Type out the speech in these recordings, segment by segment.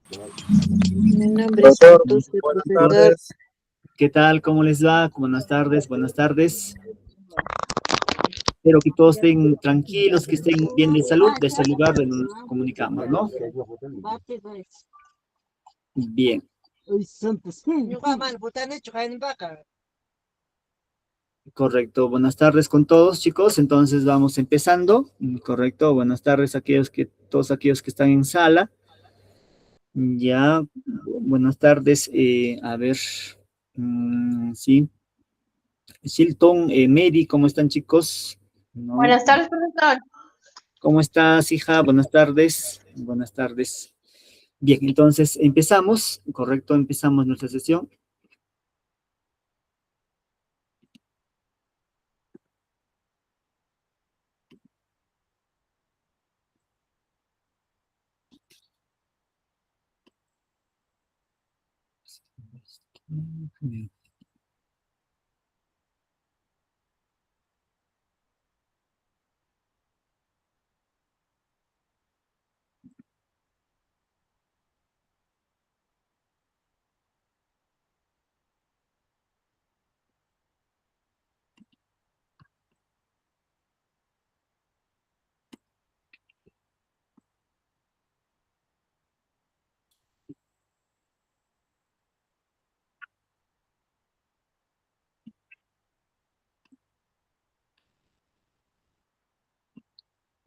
Mi nombre es Profesor, Jesús, soy buenas profesor. tardes. ¿Qué tal? ¿Cómo les va? Buenas tardes, buenas tardes. Espero que todos estén tranquilos, que estén bien de salud de este lugar donde nos comunicamos, ¿no? Bien, correcto. Buenas tardes con todos, chicos. Entonces vamos empezando. Correcto. Buenas tardes a todos aquellos que están en sala. Ya, buenas tardes. A ver, sí. Shilton, Mary, ¿cómo están, chicos? ¿No? Buenas tardes, profesor. ¿Cómo estás, hija? Buenas tardes. Buenas tardes. Bien, entonces empezamos, correcto, empezamos nuestra sesión.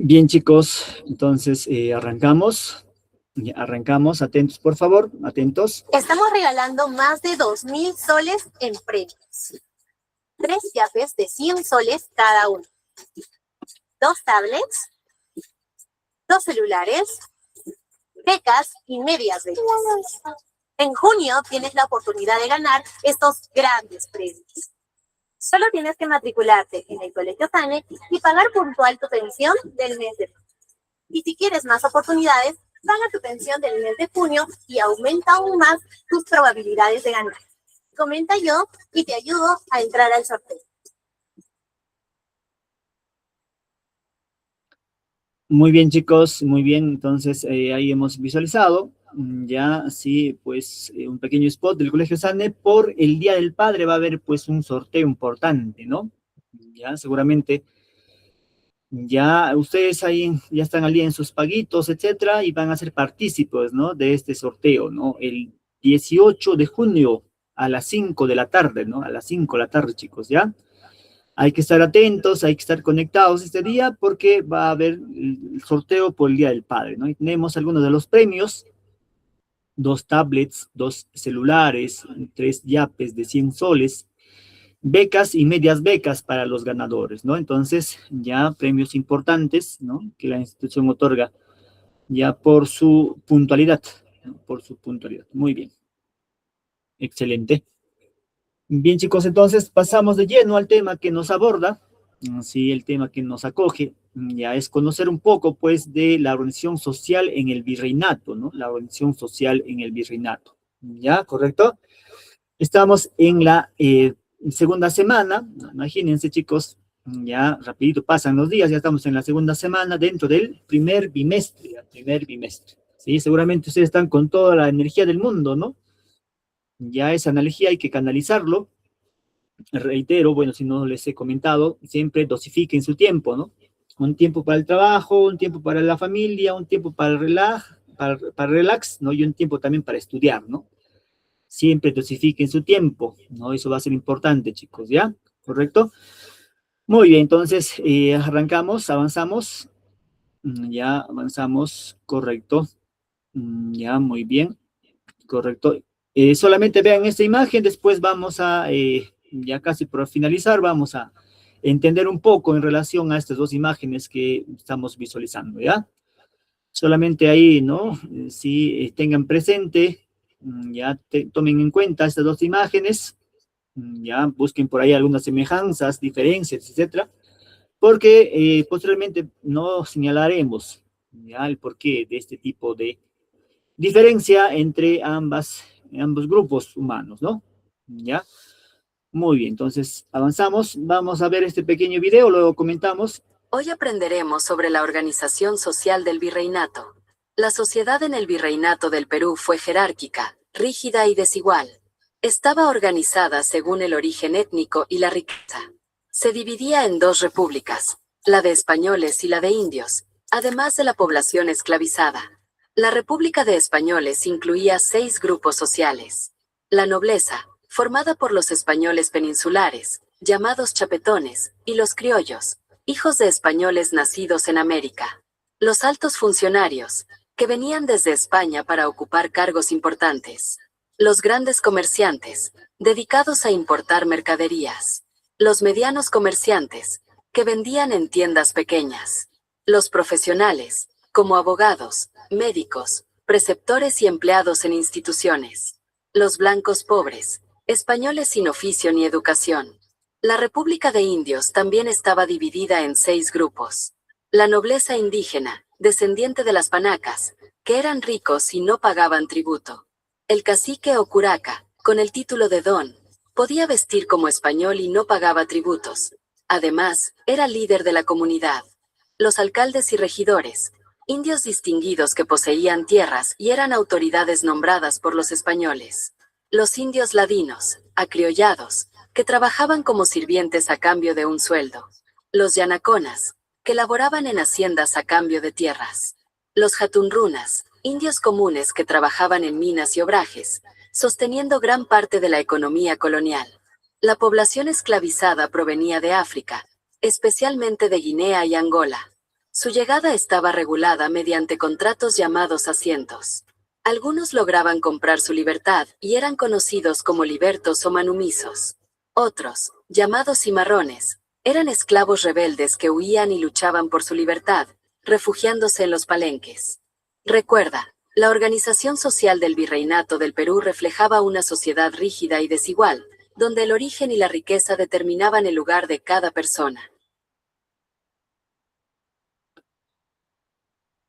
Bien, chicos, entonces arrancamos. Ya, arrancamos, atentos, por favor, atentos. Estamos regalando más de 2.000 soles en premios. 3 yapes de 100 soles cada uno. 2 tablets, 2 celulares, becas y medias becas. En junio tienes la oportunidad de ganar estos grandes premios. Solo tienes que matricularte en el Colegio Sane y pagar puntual tu pensión del mes de junio. Y si quieres más oportunidades, paga tu pensión del mes de junio y aumenta aún más tus probabilidades de ganar. Comenta yo y te ayudo a entrar al sorteo. Muy bien, chicos, muy bien. Entonces ahí hemos visualizado ya, sí, pues un pequeño spot del Colegio Sane. Por el Día del Padre va a haber pues un sorteo importante, ¿no? Ya, seguramente. Ya ustedes ahí ya están al día en sus paguitos, etcétera, y van a ser partícipes, ¿no? De este sorteo, ¿no? El 18 de junio a las 5 de la tarde, ¿no? A las 5 de la tarde, chicos, ¿ya? Hay que estar atentos, hay que estar conectados este día porque va a haber el sorteo por el Día del Padre, ¿no? Y tenemos algunos de los premios: 2 tablets, 2 celulares, 3 yapes de 100 soles, becas y medias becas para los ganadores, ¿no? Entonces, ya premios importantes, ¿no? Que la institución otorga ya por su puntualidad, ¿no? Por su puntualidad. Muy bien. Excelente. Bien, chicos, entonces pasamos de lleno al tema que nos aborda. Sí, el tema que nos acoge ya es conocer un poco, pues, de la organización social en el virreinato, ¿no? La organización social en el virreinato. ¿Ya? ¿Correcto? Estamos en la segunda semana. Imagínense, chicos, ya rapidito pasan los días, ya estamos en la segunda semana dentro del primer bimestre, el primer bimestre. Sí, seguramente ustedes están con toda la energía del mundo, ¿no? Ya esa energía hay que canalizarlo. Reitero, bueno, si no les he comentado, siempre dosifiquen su tiempo, ¿no? Un tiempo para el trabajo, un tiempo para la familia, un tiempo para el relax, ¿no? Y un tiempo también para estudiar, ¿no? Siempre dosifiquen su tiempo, ¿no? Eso va a ser importante, chicos, ¿ya? ¿Correcto? Muy bien, entonces arrancamos, avanzamos. Ya avanzamos, correcto. Ya, muy bien, correcto. Solamente vean esta imagen, después vamos a, ya casi por finalizar, vamos a entender un poco en relación a estas dos imágenes que estamos visualizando, ¿ya? Solamente ahí, ¿no? Si tengan presente, ya tomen en cuenta estas dos imágenes, ya busquen por ahí algunas semejanzas, diferencias, etcétera, porque posteriormente no señalaremos ya el porqué de este tipo de diferencia entre ambos grupos humanos, ¿no? Ya, muy bien, entonces avanzamos, vamos a ver este pequeño video, luego comentamos. Hoy aprenderemos sobre la organización social del virreinato. La sociedad en el Virreinato del Perú fue jerárquica, rígida y desigual. Estaba organizada según el origen étnico y la riqueza. Se dividía en dos repúblicas, la de españoles y la de indios, además de la población esclavizada. La República de Españoles incluía 6 grupos sociales. La nobleza, formada por los españoles peninsulares, llamados chapetones, y los criollos, hijos de españoles nacidos en América. Los altos funcionarios, que venían desde España para ocupar cargos importantes. Los grandes comerciantes, dedicados a importar mercaderías. Los medianos comerciantes, que vendían en tiendas pequeñas. Los profesionales, como abogados, médicos, preceptores y empleados en instituciones. Los blancos pobres, españoles sin oficio ni educación. La República de Indios también estaba dividida en 6 grupos. La nobleza indígena, descendiente de las panacas, que eran ricos y no pagaban tributo. El cacique o curaca, con el título de don, podía vestir como español y no pagaba tributos. Además, era líder de la comunidad. Los alcaldes y regidores, indios distinguidos que poseían tierras y eran autoridades nombradas por los españoles. Los indios ladinos, acriollados, que trabajaban como sirvientes a cambio de un sueldo. Los yanaconas, que laboraban en haciendas a cambio de tierras. Los jatunrunas, indios comunes que trabajaban en minas y obrajes, sosteniendo gran parte de la economía colonial. La población esclavizada provenía de África, especialmente de Guinea y Angola. Su llegada estaba regulada mediante contratos llamados asientos. Algunos lograban comprar su libertad y eran conocidos como libertos o manumisos. Otros, llamados cimarrones, eran esclavos rebeldes que huían y luchaban por su libertad, refugiándose en los palenques. Recuerda, la organización social del Virreinato del Perú reflejaba una sociedad rígida y desigual, donde el origen y la riqueza determinaban el lugar de cada persona.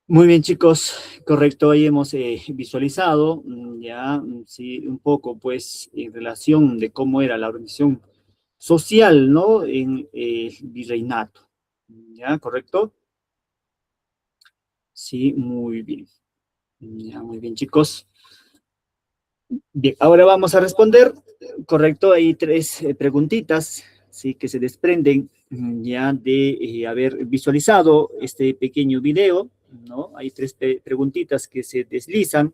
Muy bien, chicos, correcto, ahí hemos visualizado ya, sí, un poco, pues, en relación de cómo era la organización social, ¿no? En el virreinato, ¿ya? ¿Correcto? Sí, muy bien. Ya, muy bien, chicos. Bien, ahora vamos a responder, correcto, hay 3 preguntitas, sí, que se desprenden ya de haber visualizado este pequeño video, ¿no? Hay 3 preguntitas que se deslizan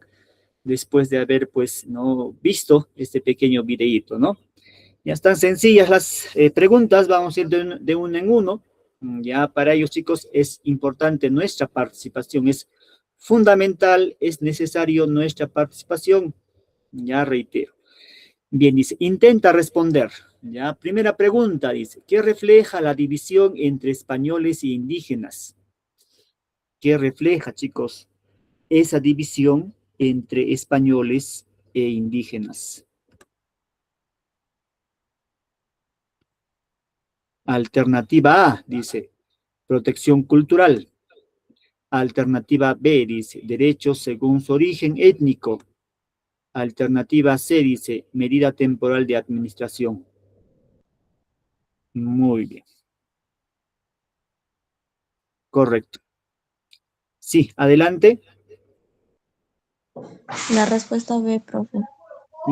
después de haber, pues, ¿no? Visto este pequeño videíto, ¿no? Ya están sencillas las preguntas, vamos a ir de uno en uno. Ya para ellos, chicos, es importante nuestra participación, es fundamental, es necesario nuestra participación. Ya reitero. Bien, dice, intenta responder. Ya, primera pregunta, dice, ¿qué refleja la división entre españoles e indígenas? ¿Qué refleja, chicos, esa división entre españoles e indígenas? Alternativa A, dice, protección cultural. Alternativa B, dice, derechos según su origen étnico. Alternativa C, dice, medida temporal de administración. Muy bien. Correcto. Sí, adelante. La respuesta B, profe.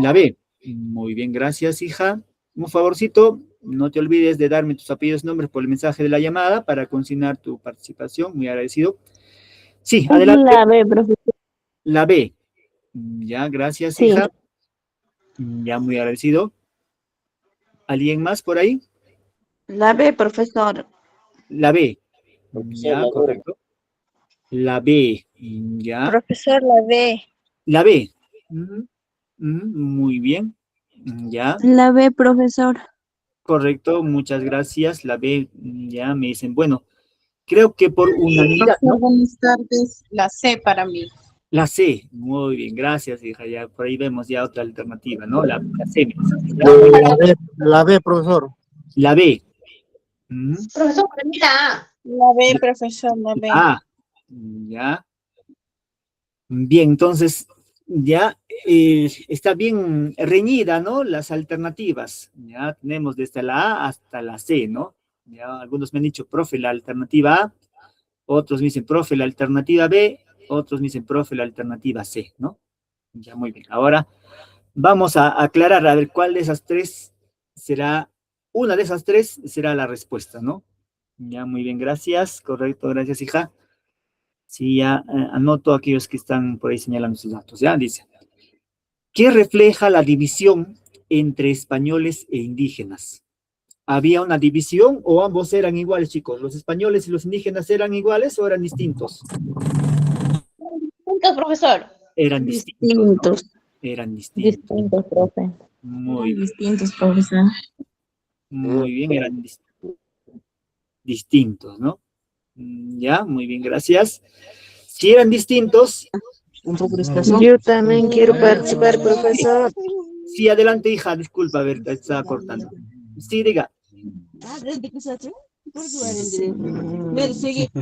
La B. Muy bien, gracias, hija. Un favorcito, no te olvides de darme tus apellidos y nombres por el mensaje de la llamada para consignar tu participación. Muy agradecido. Sí, adelante. La B, profe. La B. Ya, gracias, Sí. hija. Ya, muy agradecido. ¿Alguien más por ahí? La B, profesor. La B. Ya, correcto. La B. Ya. Profesor, la B. La B. Muy bien. Ya. La B, profesor. Correcto, muchas gracias. La B, ya me dicen, bueno, creo que por unanimidad, ¿no? Buenas tardes. La C para mí. La C, muy bien, gracias, hija. Ya por ahí vemos ya otra alternativa, ¿no? La C. Me dicen, ¿ya? La B, profesor. La B. Profesor, para mí la A. La B, profesor, la B. Ah, ya. Bien, entonces, ya está bien reñida, ¿no? Las alternativas. Ya tenemos desde la A hasta la C, ¿no? Ya algunos me han dicho, profe, la alternativa A. Otros me dicen, profe, la alternativa B. Otros me dicen, profe, la alternativa C, ¿no? Ya, muy bien. Ahora vamos a aclarar, a ver, cuál de esas tres será, una de esas tres será la respuesta, ¿no? Ya, muy bien, gracias. Correcto, gracias, hija. Sí, ya anoto a aquellos que están por ahí señalando sus datos. Ya, dice, ¿qué refleja la división entre españoles e indígenas? ¿Había una división o ambos eran iguales, chicos? ¿Los españoles y los indígenas eran iguales o eran distintos? Punto, profesor. Eran distintos, ¿no? Distintos. Eran distintos. Distintos, profe. Muy bien, Distintos, profesor. muy bien, eran distintos, ¿no? Ya, muy bien, gracias. Si eran distintos, Yo también quiero participar, profesor. sí, adelante, hija, disculpa, a ver, te estaba cortando. Sí, diga.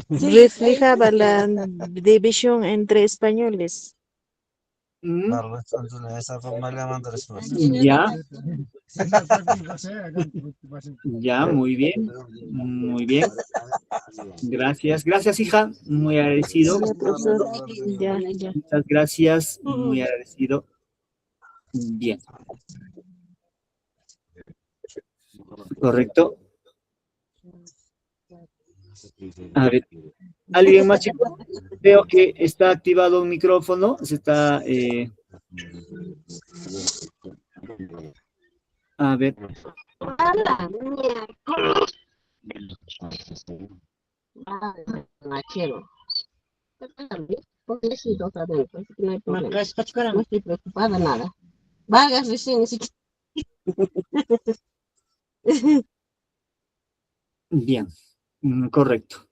Reflejaba la división entre españoles. Mm, ya, ya, muy bien, muy bien. Gracias, gracias, hija, muy agradecido. Ya, profesor. Ya. Muchas gracias, muy agradecido. Bien. Correcto. A ver, ¿alguien más, chicos? Veo que está activado un micrófono, se está... a ver, No estoy preocupada nada. Vagas recién, ni siquiera. bien, correcto.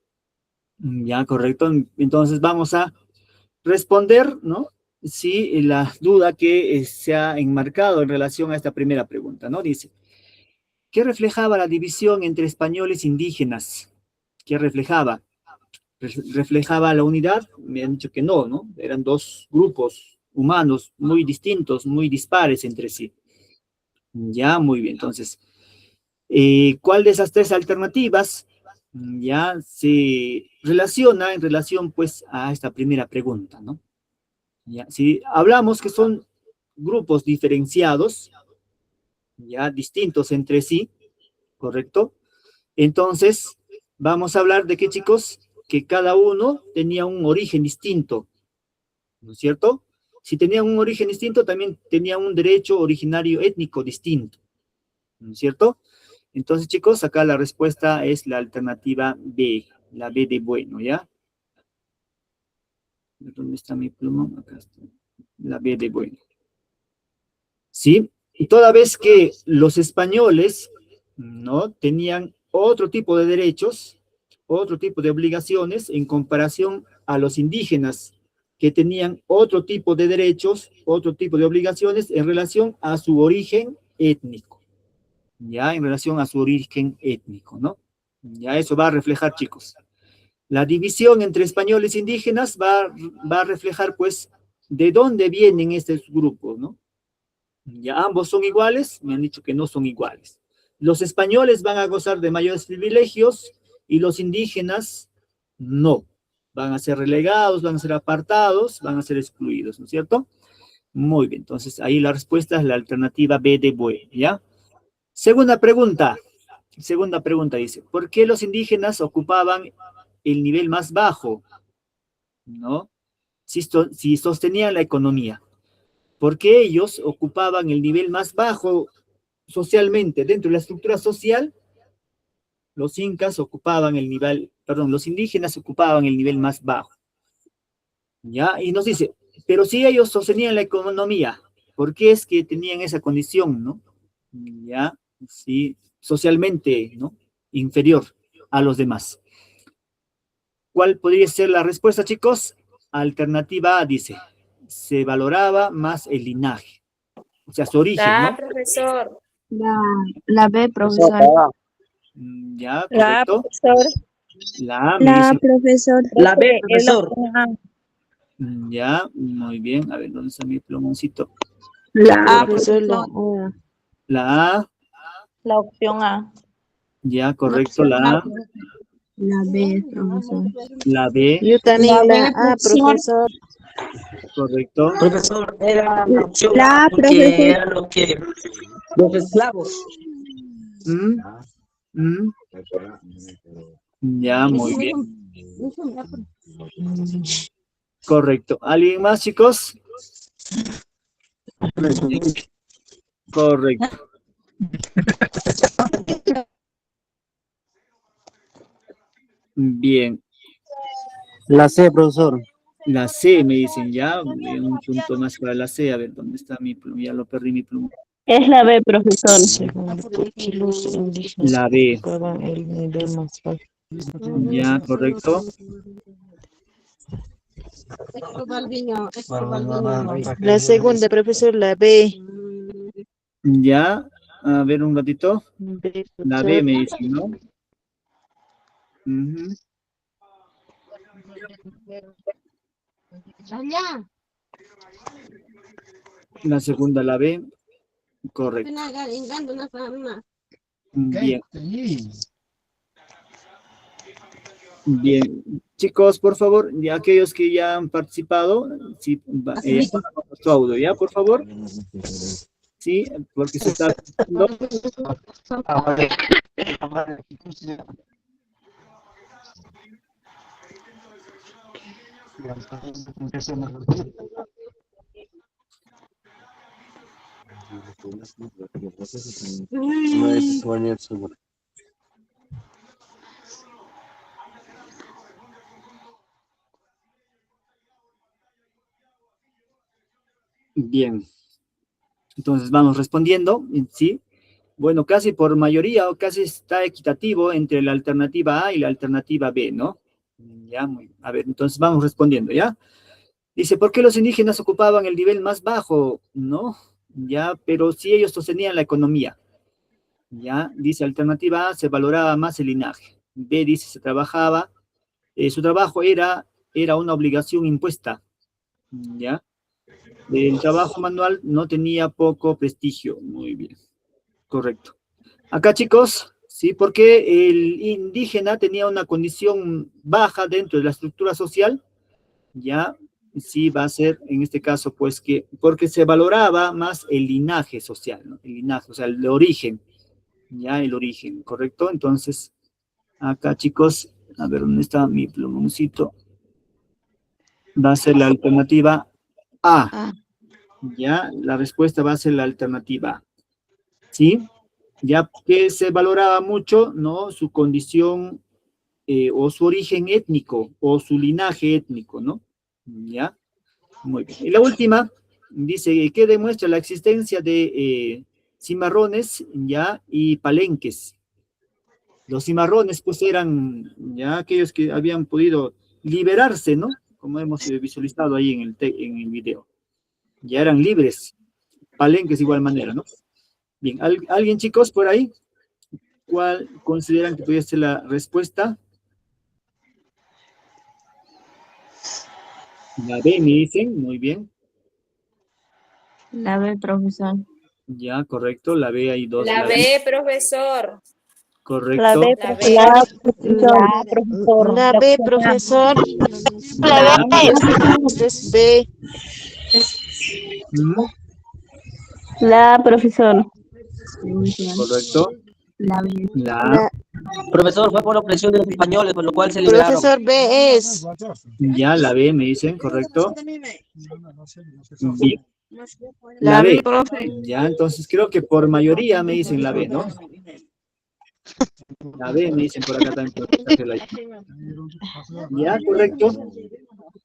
Ya, correcto. Entonces vamos a responder, ¿no? Sí, la duda que se ha enmarcado en relación a esta primera pregunta, ¿no? Dice, ¿qué reflejaba la división entre españoles e indígenas? ¿Qué reflejaba? ¿Reflejaba la unidad? Me han dicho que no, ¿no? Eran dos grupos humanos muy distintos, muy dispares entre sí. Ya, muy bien. Entonces, ¿cuál de esas tres alternativas ya se relaciona en relación, pues, a esta primera pregunta, ¿no? Ya, si hablamos que son grupos diferenciados, ya distintos entre sí, ¿correcto? Entonces, vamos a hablar de qué, chicos, que cada uno tenía un origen distinto, ¿no es cierto? Si tenían un origen distinto, también tenían un derecho originario étnico distinto, ¿no es cierto? Entonces, chicos, acá la respuesta es la alternativa B, la B de bueno, ¿ya? ¿Dónde está mi pluma? Acá está. La B de bueno. ¿Sí? Y toda vez que los españoles, ¿no? Tenían otro tipo de derechos, otro tipo de obligaciones en comparación a los indígenas, que tenían otro tipo de derechos, otro tipo de obligaciones en relación a su origen étnico. Ya, en relación a su origen étnico, ¿no? Ya eso va a reflejar, chicos. La división entre españoles e indígenas va a reflejar, pues, de dónde vienen estos grupos, ¿no? Ya ambos son iguales, me han dicho que no son iguales. Los españoles van a gozar de mayores privilegios y los indígenas no. Van a ser relegados, van a ser apartados, van a ser excluidos, ¿no es cierto? Muy bien, entonces ahí la respuesta es la alternativa B de bueno, ¿ya? Segunda pregunta dice, ¿por qué los indígenas ocupaban el nivel más bajo? ¿No? Si sostenían la economía. ¿Por qué ellos ocupaban el nivel más bajo socialmente? Dentro de la estructura social, los incas ocupaban el nivel, perdón, los indígenas ocupaban el nivel más bajo. ¿Ya? Y nos dice, pero si ellos sostenían la economía, ¿por qué es que tenían esa condición, no? ¿Ya? Sí, socialmente, ¿no? Inferior a los demás. ¿Cuál podría ser la respuesta, chicos? Alternativa A dice, se valoraba más el linaje, o sea, su origen, ¿no? Profesor. La B, profesor. Ya, La correcto. profesor. La A me La dice, profesor. La B, profesor. ya, muy bien. A ver, ¿dónde está mi plumoncito? La Profesor, la A. La A, La opción A. ya, correcto, la A. La B, profesor. La B, Yo también La B, la A, profesor. correcto. Profesor, era la opción La A porque profesor. era lo que los esclavos. Mm, mm. Ya, muy bien. Correcto. ¿Alguien más, chicos? Correcto. Bien. La C, profesor. La C me dicen ya. Un punto más para la C. A ver, ¿dónde está mi pluma? Ya lo perdí mi pluma. Es la B, profesor. La B. El nivel más bajo. Ya, correcto. La segunda, profesor, la B. Ya. A ver, un ratito. B, La B profesor. me dicen, ¿no? Ujú. La segunda, la B. Correcto. Bien. Bien. Chicos, por favor, y aquellos que ya han participado, sí, apagamos su audio, ¿ya? Por favor. Sí, porque se está... ¿no? Bien. Entonces vamos respondiendo, ¿sí? Bueno, casi por mayoría o casi está equitativo entre la alternativa A y la alternativa B, ¿no? Ya, a ver, entonces vamos respondiendo, ¿ya? Dice, ¿por qué los indígenas ocupaban el nivel más bajo? ¿No? Ya, pero sí ellos sostenían la economía. Ya, dice, alternativa A, se valoraba más el linaje. B, dice, se trabajaba, su trabajo era una obligación impuesta. Ya, el trabajo manual no tenía poco prestigio. Muy bien, correcto. Acá, chicos, sí, porque el indígena tenía una condición baja dentro de la estructura social, ya, sí va a ser, en este caso, pues que, porque se valoraba más el linaje social, ¿no? El linaje, o sea, el origen, ya, el origen, ¿correcto? Entonces, acá, chicos, a ver, ¿dónde está mi plumoncito? Va a ser la alternativa A, ya, la respuesta va a ser la alternativa A, ¿sí? Ya que se valoraba mucho, ¿no? Su condición o su origen étnico o su linaje étnico, ¿no? ¿Ya? Muy bien. Y la última dice que demuestra la existencia de cimarrones, ¿ya? Y palenques. Los cimarrones, pues, eran ya aquellos que habían podido liberarse, ¿no? Como hemos visualizado ahí en el video. Ya eran libres. Palenques de igual manera, ¿no? Bien, ¿alguien, chicos, por ahí? ¿Cuál consideran que podría ser la respuesta? La B, me dicen, muy bien. La B, profesor. Ya, correcto, la B hay dos. La B, profesor. Correcto. La B, La B. profesor. La B, profesor. La Es B. Mm, La profesor. correcto. La B. La A. Profesor, fue por la opresión de los españoles, por lo cual se liberaron. Profesor B es. Ya, la B, me dicen, correcto. Bien. La La B. profe. Ya, entonces creo que por mayoría me dicen la B, ¿no? La B me dicen por acá también. Por acá, ya, correcto.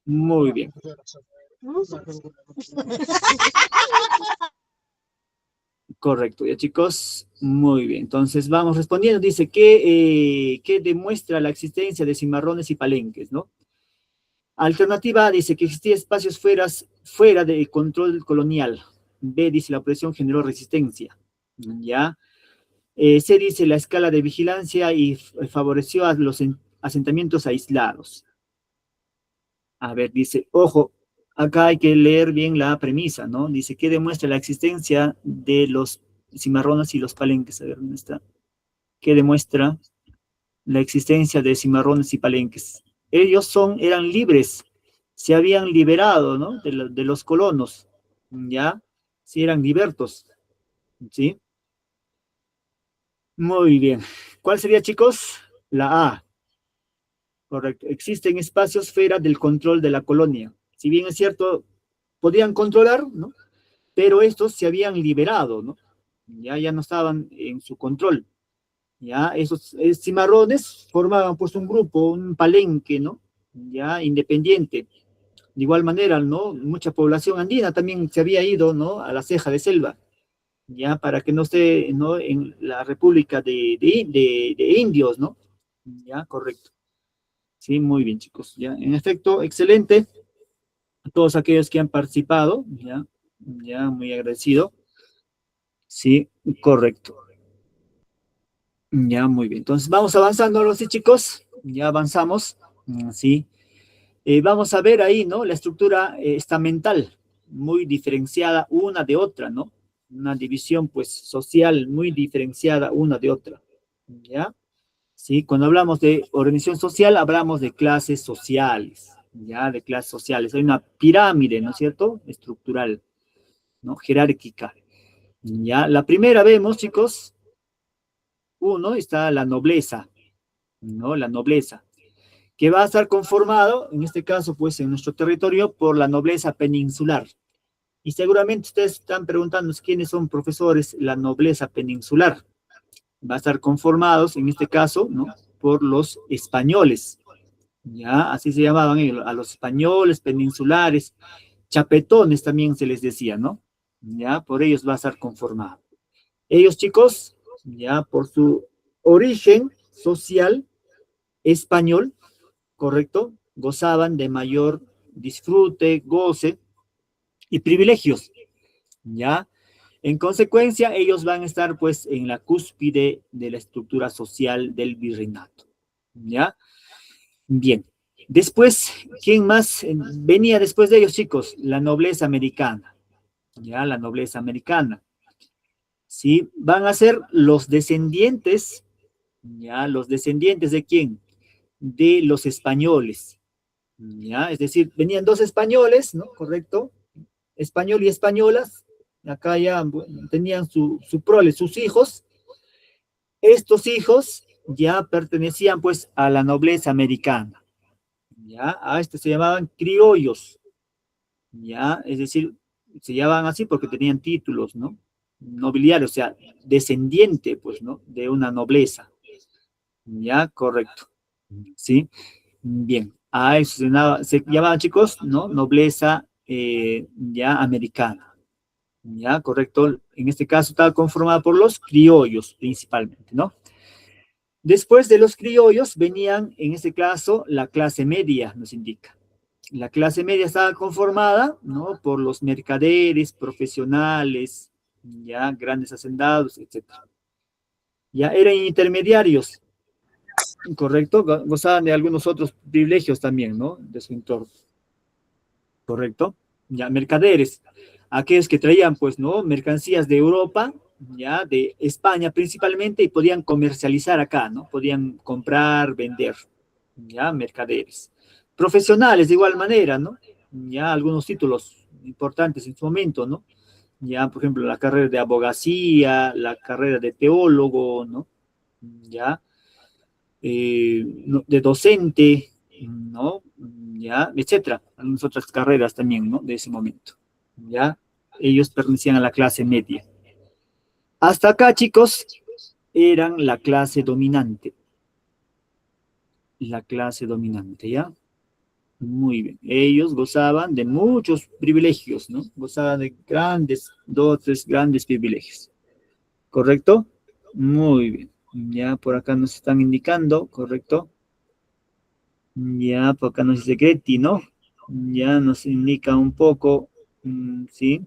Muy bien. Correcto, ya, chicos. Muy bien. Entonces vamos respondiendo. Dice que demuestra la existencia de cimarrones y palenques, ¿no? Alternativa A dice que existían espacios fuera del control colonial. B dice la opresión generó resistencia. ¿Ya? C dice la escala de vigilancia y favoreció a los asentamientos aislados. A ver, dice, ojo, acá hay que leer bien la premisa, ¿no? Dice que demuestra la existencia de los cimarrones y los palenques. A ver, ¿dónde está? ¿Qué demuestra la existencia de cimarrones y palenques. Ellos eran libres, se habían liberado, ¿no? De los colonos, ¿ya? Sí, eran libertos, ¿sí? Muy bien. ¿Cuál sería, chicos? La A. Correcto. Existen espacios fuera del control de la colonia. Si bien es cierto, podían controlar, ¿no? Pero estos se habían liberado, ¿no? Ya no estaban en su control. Ya, esos cimarrones formaban pues un grupo, un palenque, ¿no? Ya, independiente. De igual manera, ¿no? Mucha población andina también se había ido, ¿no? A la ceja de selva, ya, para que no esté, ¿no? En la República de Indios, ¿no? Ya, correcto. Sí, muy bien, chicos. Ya, en efecto, excelente. A todos aquellos que han participado, ya, muy agradecido. Sí, correcto. Ya, muy bien. Entonces, vamos avanzando, ahora sí, chicos. Ya avanzamos. Sí. Vamos a ver ahí, ¿no? La estructura estamental, muy diferenciada una de otra, ¿no? Una división, pues, social muy diferenciada una de otra. ¿Ya? Sí, cuando hablamos de organización social, hablamos de clases sociales, ¿ya? De clases sociales. Hay una pirámide, ¿no es cierto? Estructural, ¿no? Jerárquica. ¿Ya? La primera vemos, chicos, uno, está la nobleza, ¿no? La nobleza, que va a estar conformado, en este caso, pues, en nuestro territorio, por la nobleza peninsular. Y seguramente ustedes están preguntando quiénes son profesores, la nobleza peninsular. Va a estar conformados, en este caso, ¿no? Por los españoles. Ya, así se llamaban ellos, a los españoles peninsulares, chapetones también se les decía, ¿no? Ya, por ellos va a estar conformado. Ellos, chicos, ya, por su origen social español, ¿correcto? Gozaban de mayor disfrute, goce y privilegios, ¿ya? En consecuencia, ellos van a estar, pues, en la cúspide de la estructura social del virreinato, ¿ya? Bien. Después, ¿quién más venía después de ellos, chicos? La nobleza americana, ¿ya? La nobleza americana. ¿Sí? Van a ser los descendientes, ¿ya? ¿Los descendientes de quién? De los españoles, ¿ya? Es decir, venían dos españoles, ¿no? Correcto. Español y españolas. Acá ya tenían su prole, sus hijos. Estos hijos ya pertenecían, pues, a la nobleza americana. ¿Ya? A estos se llamaban criollos. ¿Ya? Es decir, se llamaban así porque tenían títulos, ¿no? Nobiliarios, o sea, descendiente, pues, ¿no? De una nobleza. ¿Ya? Correcto. ¿Sí? Bien. A eso se llamaban, chicos, ¿no? Nobleza ya americana. ¿Ya? Correcto. En este caso estaba conformada por los criollos principalmente, ¿no? Después de los criollos venían, en este caso, la clase media, nos indica. La clase media estaba conformada, ¿no? Por los mercaderes, profesionales, ya, grandes hacendados, etc. Ya eran intermediarios, ¿correcto? Gozaban de algunos otros privilegios también, ¿no? De su entorno. ¿Correcto? Ya, mercaderes, aquellos que traían, pues, ¿no? Mercancías de Europa, ya, de España principalmente, y podían comercializar acá, ¿no? Podían comprar, vender, ya, mercaderes. Profesionales de igual manera, ¿no? Ya, algunos títulos importantes en su momento, ¿no? Ya, por ejemplo, la carrera de abogacía, la carrera de teólogo, ¿no? Ya, de docente, ¿no? Ya, etcétera. Algunas otras carreras también, ¿no? De ese momento, ¿ya? Ellos pertenecían a la clase media. Hasta acá, chicos, eran la clase dominante. La clase dominante, ¿ya? Muy bien. Ellos gozaban de muchos privilegios, ¿no? Gozaban de grandes dotes, grandes privilegios. ¿Correcto? Muy bien. Ya por acá nos están indicando, ¿correcto? Ya por acá nos dice Greti, ¿no? Ya nos indica un poco, ¿sí?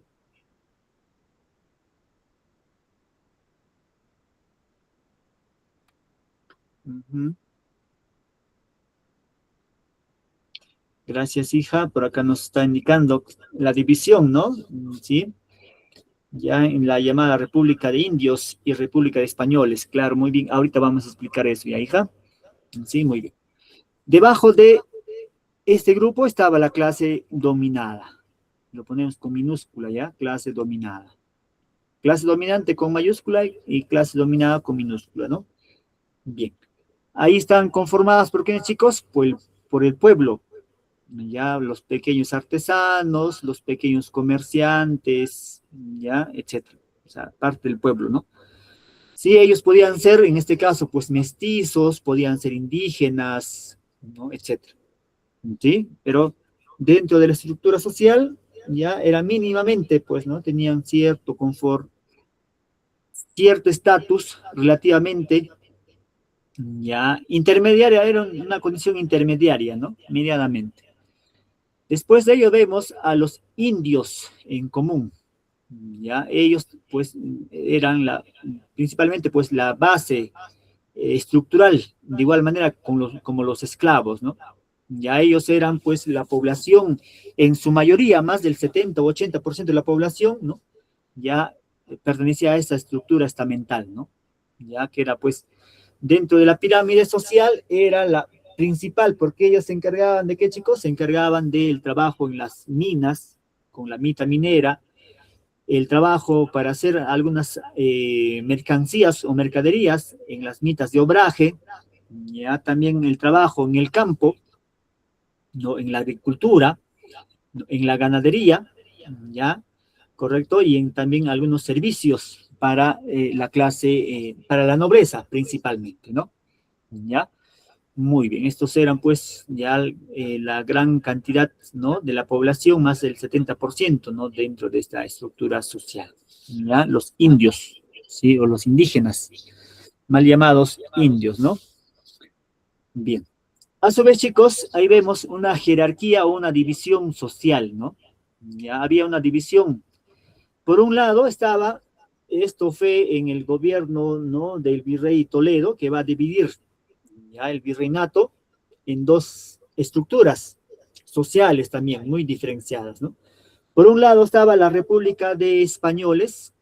Gracias, hija. Por acá nos está indicando la división, ¿no? ¿Sí? Ya en la llamada República de Indios y República de Españoles. Claro, muy bien. Ahorita vamos a explicar eso, ¿ya, hija? Sí, muy bien. Debajo de este grupo estaba la clase dominada. Lo ponemos con minúscula, ¿ya? Clase dominada. Clase dominante con mayúscula y clase dominada con minúscula, ¿no? Bien. Ahí están conformadas, ¿por qué, chicos? Por el pueblo. Ya los pequeños artesanos, los pequeños comerciantes, ya, etcétera. O sea, parte del pueblo, ¿no? Sí, ellos podían ser, en este caso, pues mestizos, podían ser indígenas, ¿no? Etcétera. ¿Sí? Pero dentro de la estructura social ya era mínimamente, pues, ¿no? Tenían cierto confort, cierto estatus relativamente ya intermediaria, era una condición intermediaria, ¿no? Medianamente. Después de ello vemos a los indios en común, ya ellos pues eran principalmente pues la base estructural, de igual manera como los esclavos, ¿no? Ya ellos eran pues la población, en su mayoría, más del 70 o 80% de la población, ¿no? Ya pertenecía a esa estructura estamental, ¿no? Ya que era pues dentro de la pirámide social era la principal, porque ellos se encargaban de qué, chicos, se encargaban del trabajo en las minas, con la mita minera, el trabajo para hacer algunas mercancías o mercaderías en las mitas de obraje, ya también el trabajo en el campo, ¿no? En la agricultura, ¿no? En la ganadería, ya, correcto, y en también algunos servicios para la clase, para la nobleza principalmente, ¿no? Ya, muy bien, estos eran pues ya la gran cantidad, ¿no? De la población, más del 70%, ¿no? Dentro de esta estructura social, ¿ya? Los indios, ¿sí? O los indígenas, mal llamados indios, ¿no? Bien. A su vez, chicos, ahí vemos una jerarquía o una división social, ¿no? Ya había una división. Por un lado estaba, esto fue en el gobierno, ¿no? Del virrey Toledo, que va a dividir ya el virreinato en dos estructuras sociales también muy diferenciadas, ¿no? Por un lado estaba la República de Españoles,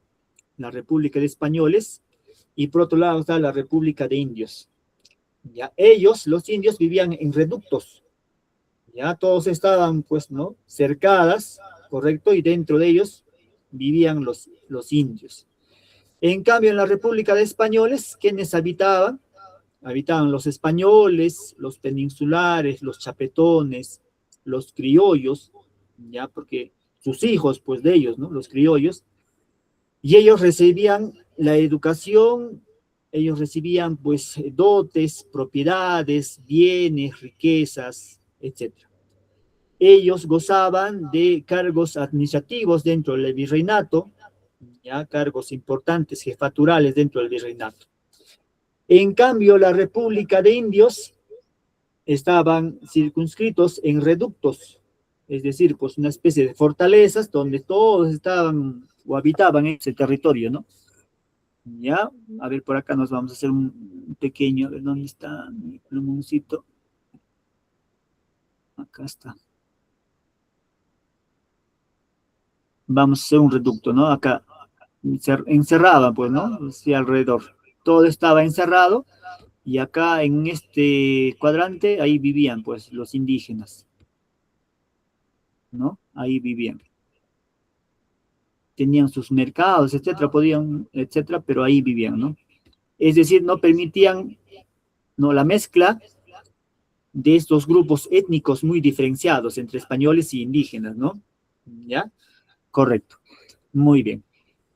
y por otro lado estaba la República de Indios. Ya ellos, los indios, vivían en reductos, ya todos estaban, pues, ¿no? Cercadas, correcto, y dentro de ellos vivían los indios. En cambio, en la República de Españoles, ¿quiénes habitaban? Habitaban los españoles, los peninsulares, los chapetones, los criollos, ya, porque sus hijos, pues, de ellos, ¿no? Los criollos, y ellos recibían la educación, ellos recibían, pues, dotes, propiedades, bienes, riquezas, etc. Ellos gozaban de cargos administrativos dentro del virreinato, ya, cargos importantes, jefaturales dentro del virreinato. En cambio, la República de Indios estaban circunscritos en reductos, es decir, pues una especie de fortalezas donde todos estaban o habitaban en ese territorio, ¿no? Ya, a ver, por acá nos vamos a hacer un pequeño, a ver, ¿dónde está mi plumoncito? Acá está. Vamos a hacer un reducto, ¿no? Acá encerraban, pues, ¿no? Sí, alrededor. Todo estaba encerrado y acá en este cuadrante, ahí vivían, pues, los indígenas, ¿no? Ahí vivían. Tenían sus mercados, etcétera, podían, etcétera, pero ahí vivían, ¿no? Es decir, no permitían, ¿no? La mezcla de estos grupos étnicos muy diferenciados entre españoles y indígenas, ¿no? ¿Ya? Correcto. Muy bien.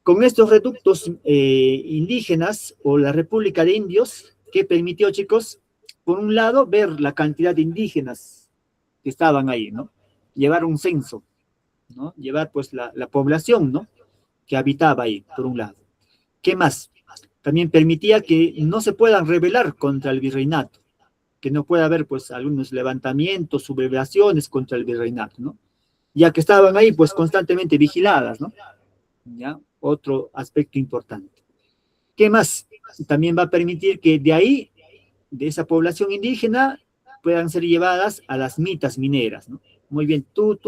Con estos reductos indígenas o la República de Indios, ¿qué permitió, chicos? Por un lado, ver la cantidad de indígenas que estaban ahí, ¿no? Llevar un censo, ¿no? Llevar, pues, la población, ¿no? Que habitaba ahí, por un lado. ¿Qué más? También permitía que no se puedan rebelar contra el virreinato, que no pueda haber, pues, algunos levantamientos, sublevaciones contra el virreinato, ¿no? Ya que estaban ahí, pues, constantemente vigiladas, ¿no? ¿Ya? Otro aspecto importante. ¿Qué más? También va a permitir que de ahí, de esa población indígena, puedan ser llevadas a las mitas mineras, ¿no? Muy bien, tú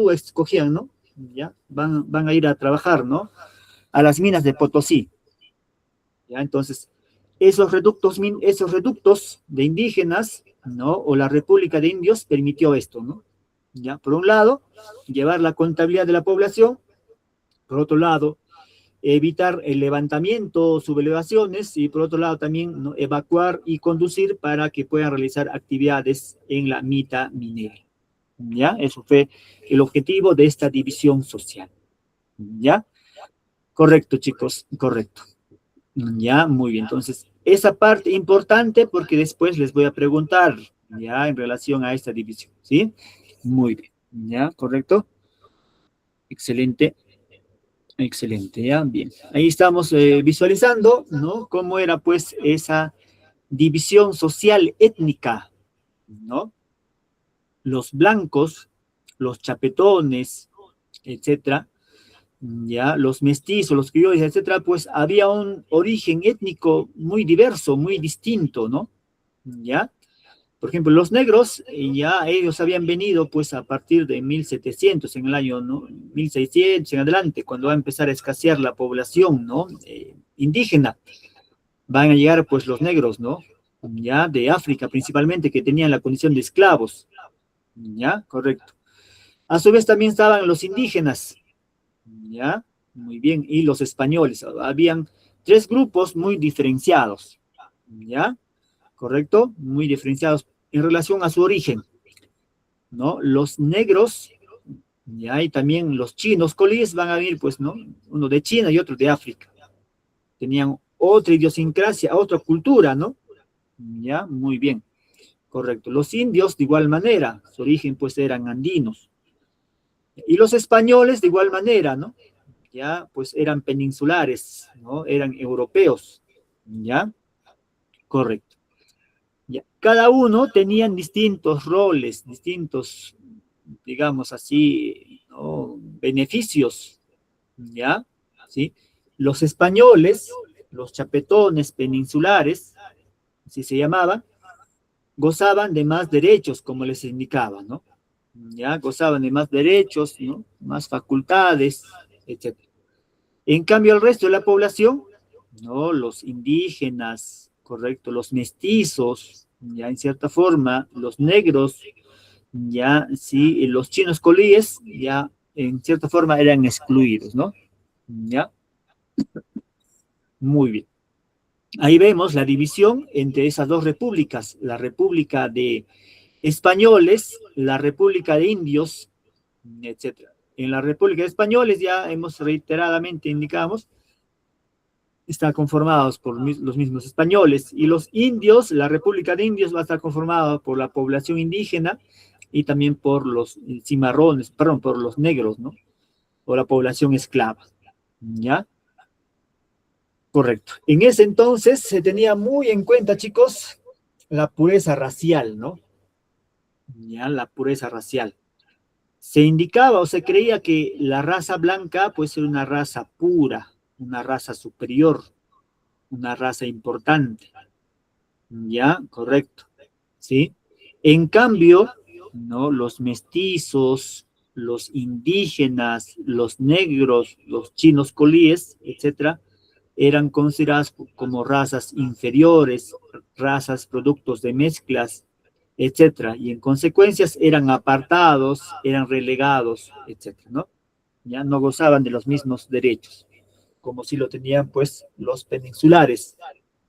escogían, ¿no? ¿Ya? Van a ir a trabajar, ¿no? A las minas de Potosí. ¿Ya? Entonces, esos reductos de indígenas, ¿no? O la República de Indios permitió esto, ¿no? Ya, por un lado, llevar la contabilidad de la población, por otro lado, evitar el levantamiento, sublevaciones, y por otro lado también, ¿no? Evacuar y conducir para que puedan realizar actividades en la mita minera. ¿Ya? Eso fue el objetivo de esta división social. ¿Ya? Correcto, chicos, correcto. Ya, muy bien. Entonces, esa parte importante porque después les voy a preguntar, ya, en relación a esta división, ¿sí? Muy bien. ¿Ya? ¿Correcto? Excelente. Excelente, ya, bien. Ahí estamos visualizando, ¿no? Cómo era, pues, esa división social étnica, ¿no? Los blancos, los chapetones, etcétera, ya, los mestizos, los criollos, etcétera, pues había un origen étnico muy diverso, muy distinto, ¿no? ¿Ya? Por ejemplo, los negros, ya ellos habían venido pues a partir de 1700, en el año, ¿no? 1600 en adelante, cuando va a empezar a escasear la población, ¿no? Indígena. Van a llegar pues los negros, ¿no? Ya, de África principalmente, que tenían la condición de esclavos. ¿Ya? Correcto. A su vez también estaban los indígenas. ¿Ya? Muy bien. Y los españoles. Habían tres grupos muy diferenciados. ¿Ya? ¿Correcto? Muy diferenciados en relación a su origen, ¿no? Los negros, ya, y también los chinos colíes van a venir, pues, ¿no? Uno de China y otro de África. Tenían otra idiosincrasia, otra cultura, ¿no? Ya, muy bien, correcto. Los indios, de igual manera, su origen, pues, eran andinos. Y los españoles, de igual manera, ¿no? Ya, pues, eran peninsulares, ¿no? Eran europeos, ¿ya? Correcto. Ya. Cada uno tenían distintos roles, distintos, digamos así, ¿no? Beneficios, ¿ya? ¿Sí? Los españoles, los chapetones peninsulares, así se llamaban, gozaban de más derechos, como les indicaba, ¿no? Ya gozaban de más derechos, ¿no? Más facultades, etc. En cambio, el resto de la población, ¿no? Los indígenas, correcto, los mestizos, ya en cierta forma, los negros, ya sí, los chinos colíes, ya en cierta forma eran excluidos, ¿no? Ya, muy bien. Ahí vemos la división entre esas dos repúblicas, la República de Españoles, la República de Indios, etcétera. En la República de Españoles ya hemos reiteradamente indicamos, están conformados por los mismos españoles, y los indios, la República de Indios va a estar conformada por la población indígena y también por los cimarrones, perdón, por los negros, ¿no? O la población esclava, ¿ya? Correcto. En ese entonces se tenía muy en cuenta, chicos, la pureza racial, ¿no? Ya, la pureza racial. Se indicaba o se creía que la raza blanca puede ser una raza pura, una raza superior, una raza importante. ¿Ya? Correcto. ¿Sí? En cambio, ¿no? Los mestizos, los indígenas, los negros, los chinos colíes, etcétera, eran consideradas como razas inferiores, razas productos de mezclas, etcétera, y en consecuencia eran apartados, eran relegados, etcétera, ¿no? Ya no gozaban de los mismos derechos, como si lo tenían, pues, los peninsulares,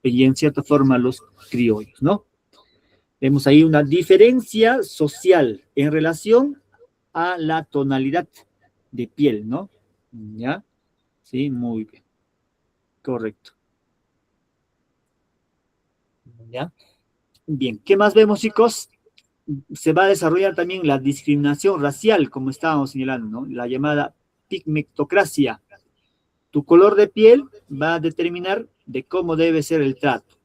y en cierta forma los criollos, ¿no? Vemos ahí una diferencia social en relación a la tonalidad de piel, ¿no? ¿Ya? Sí, muy bien. Correcto. ¿Ya? Bien, ¿qué más vemos, chicos? Se va a desarrollar también la discriminación racial, como estábamos señalando, ¿no? La llamada pigmentocracia. Tu color de piel va a determinar de cómo debe ser el trato.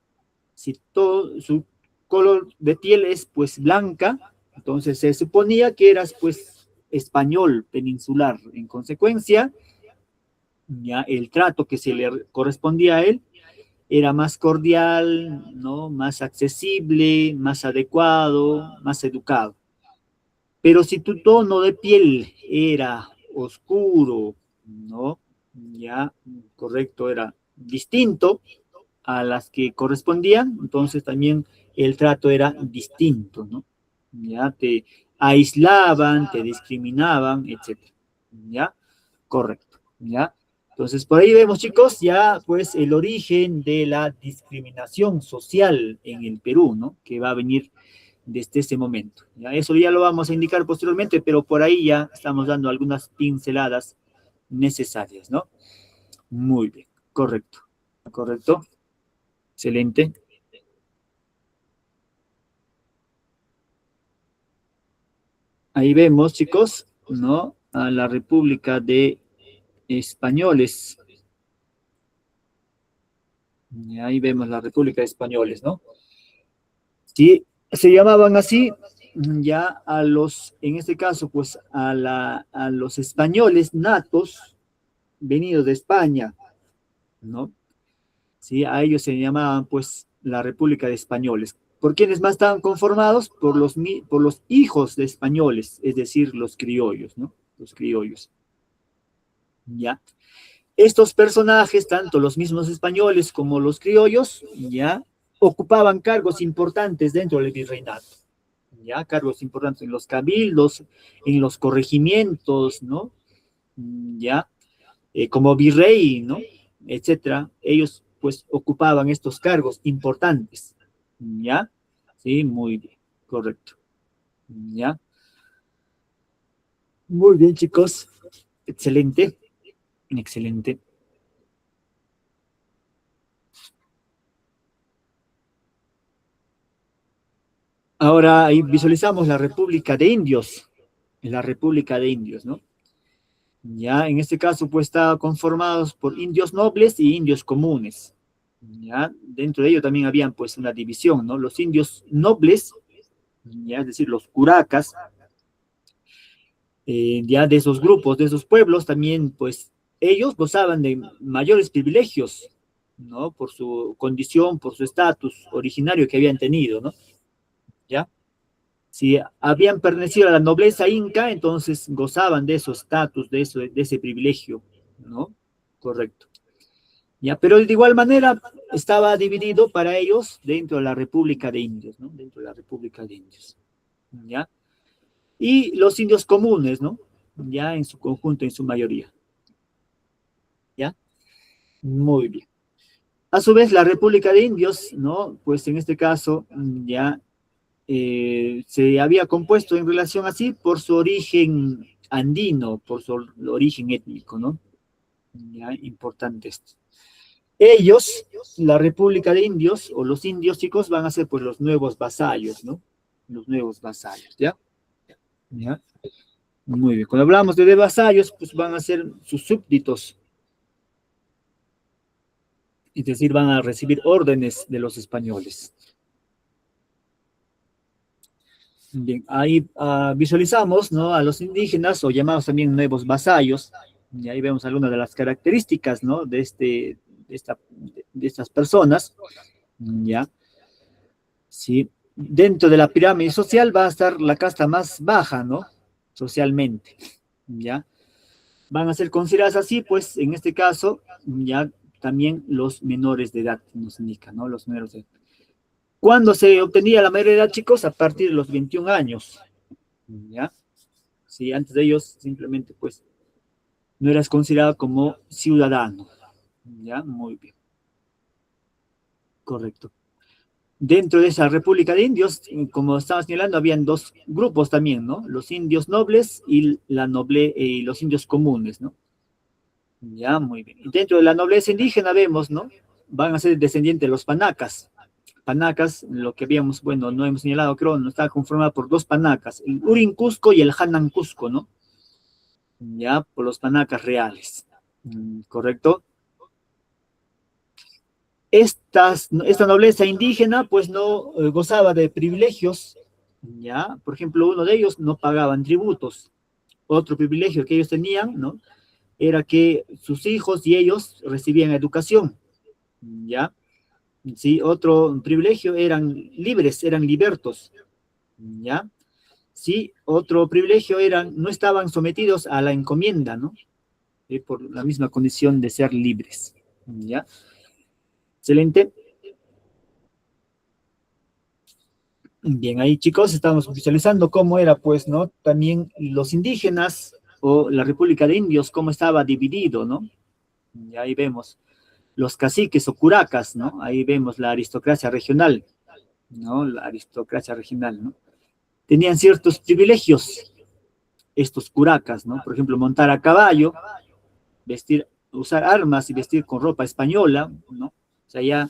Si todo su color de piel es, pues, blanca, entonces se suponía que eras, pues, español, peninsular. En consecuencia, ya el trato que se le correspondía a él era más cordial, ¿no? Más accesible, más adecuado, más educado. Pero si tu tono de piel era oscuro, ¿no? Ya, correcto, era distinto a las que correspondían, entonces también el trato era distinto, ¿no? Ya te aislaban, te discriminaban, etcétera. ¿Ya? Correcto. ¿Ya? Entonces, por ahí vemos, chicos, ya pues el origen de la discriminación social en el Perú, ¿no? Que va a venir desde ese momento. ¿Ya? Eso ya lo vamos a indicar posteriormente, pero por ahí ya estamos dando algunas pinceladas necesarias, ¿no? Muy bien, correcto. Correcto. Excelente. Ahí vemos, chicos, ¿no? A la República de Españoles. Y ahí vemos la República de Españoles, ¿no? Sí, se llamaban así ya a los, en este caso, pues a los españoles natos venidos de España, ¿no? Sí, a ellos se llamaban pues la República de Españoles. ¿Por quiénes más estaban conformados? Por los hijos de españoles, es decir, los criollos, ¿no? Los criollos. ¿Ya? Estos personajes, tanto los mismos españoles como los criollos, ya ocupaban cargos importantes dentro del virreinato. Ya, cargos importantes en los cabildos, en los corregimientos, ¿no? Ya, como virrey, ¿no? Etcétera. Ellos, pues, ocupaban estos cargos importantes. ¿Ya? Sí, muy bien, correcto. ¿Ya? Muy bien, chicos. Excelente. Excelente. Ahora ahí visualizamos la República de Indios. La República de Indios, ¿no? Ya, en este caso, pues, está conformados por indios nobles y indios comunes. Ya, dentro de ello también habían, pues, una división, ¿no? Los indios nobles, ya, es decir, los curacas, ya de esos grupos, de esos pueblos, también, pues, ellos gozaban de mayores privilegios, ¿no? Por su condición, por su estatus originario que habían tenido, ¿no? ¿Ya? Si habían pertenecido a la nobleza inca, entonces gozaban de esos estatus, de ese privilegio, ¿no? Correcto. ¿Ya? Pero de igual manera estaba dividido para ellos dentro de la República de Indios, ¿no? Dentro de la República de Indios, ¿ya? Y los indios comunes, ¿no? Ya en su conjunto, en su mayoría. ¿Ya? Muy bien. A su vez, la República de Indios, ¿no? Pues en este caso, ya se había compuesto en relación así por su origen andino, por su origen étnico, ¿no? Ya, importante esto. Ellos, la República de Indios, o los indios, chicos, van a ser pues los nuevos vasallos, ¿no? Los nuevos vasallos, ¿ya? ¿Ya? Muy bien. Cuando hablamos de vasallos, pues van a ser sus súbditos. Es decir, van a recibir órdenes de los españoles. Bien, ahí visualizamos, ¿no? A los indígenas, o llamados también nuevos vasallos, y ahí vemos algunas de las características, ¿no? De estas personas, ¿ya? Sí. Dentro de la pirámide social va a estar la casta más baja, ¿no? Socialmente, ¿ya? Van a ser consideradas así, pues, en este caso, ya también los menores de edad, nos indica, ¿no? Los menores de edad. ¿Cuándo se obtenía la mayoría de edad, chicos? A partir de los 21 años, ¿ya? Sí, antes de ellos simplemente, pues, no eras considerado como ciudadano, ¿ya? Muy bien. Correcto. Dentro de esa República de Indios, como estaba señalando, habían dos grupos también, ¿no? Los indios nobles y los indios comunes, ¿no? Ya, muy bien. Y dentro de la nobleza indígena vemos, ¿no? Van a ser descendientes de los panacas. Panacas, lo que habíamos, bueno, no hemos señalado, creo, no está conformada por dos panacas, el Urin Cusco y el Hanan Cusco, ¿no? Ya, por los panacas reales. ¿Correcto? Esta nobleza indígena, pues, no gozaba de privilegios, ¿ya? Por ejemplo, uno de ellos no pagaban tributos. Otro privilegio que ellos tenían, ¿no? Era que sus hijos y ellos recibían educación, ¿ya? Sí, otro privilegio, eran libres, eran libertos, ¿ya? Sí, otro privilegio no estaban sometidos a la encomienda, ¿no? Por la misma condición de ser libres, ¿ya? Excelente. Bien, ahí chicos, estamos visualizando cómo era, pues, ¿no? También los indígenas o la República de Indios, cómo estaba dividido, ¿no? Y ahí vemos los caciques o curacas, ¿no? Ahí vemos la aristocracia regional, ¿no? La aristocracia regional, ¿no? Tenían ciertos privilegios estos curacas, ¿no? Por ejemplo, montar a caballo, vestir, usar armas y vestir con ropa española, ¿no? O sea, ya